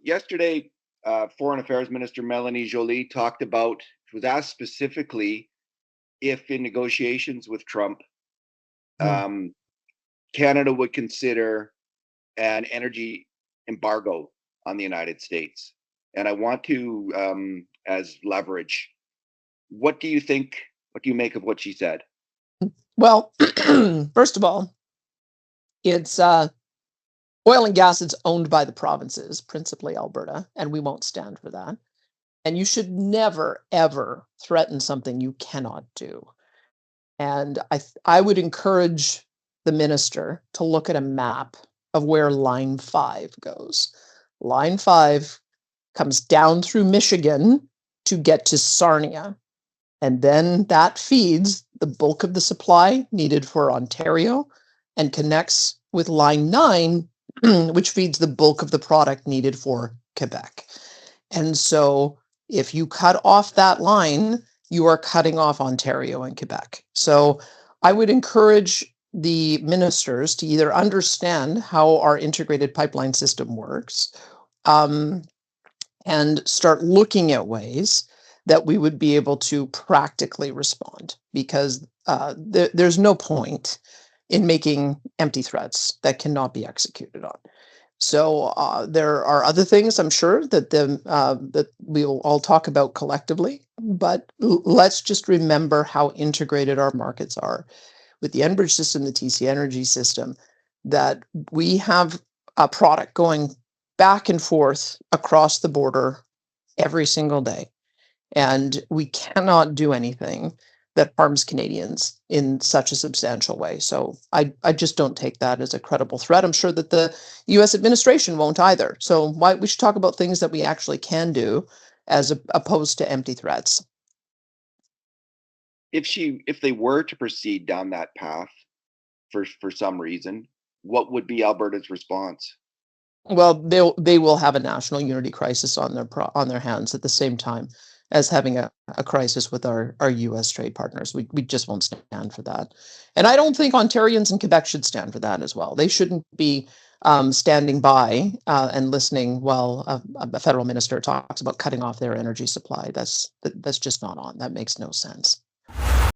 Yesterday, Foreign Affairs Minister Melanie Joly talked about, she was asked specifically if in negotiations with Trump, Mm. um, Canada would consider an energy embargo on the United States. And I want to, as leverage, what do you think? What do you make of what she said? Well, first of all, it's oil and gas is owned by the provinces, principally Alberta, and we won't stand for that. And you should never, ever threaten something you cannot do. And I would encourage the minister to look at a map of where Line 5 goes. Line 5 comes down through Michigan to get to Sarnia. And then that feeds the bulk of the supply needed for Ontario and connects with Line 9, which feeds the bulk of the product needed for Quebec. And so if you cut off that line, you are cutting off Ontario and Quebec. So I would encourage the ministers to either understand how our integrated pipeline system works, um, and start looking at ways that we would be able to practically respond, because there's no point in making empty threats that cannot be executed on. So there are other things I'm sure that we'll all talk about collectively, but let's just remember how integrated our markets are with the Enbridge system, the TC Energy system, that we have a product going back and forth across the border every single day. And we cannot do anything that harms Canadians in such a substantial way. So I just don't take that as a credible threat. I'm sure that the US administration won't either. So we should talk about things that we actually can do as opposed to empty threats. If they were to proceed down that path for some reason, what would be Alberta's response? Well, they will have a national unity crisis on their hands at the same time as having a crisis with our US trade partners. We just won't stand for that. And I don't think Ontarians and Quebec should stand for that as well. They shouldn't be standing by and listening while a federal minister talks about cutting off their energy supply. That's just not on. That makes no sense.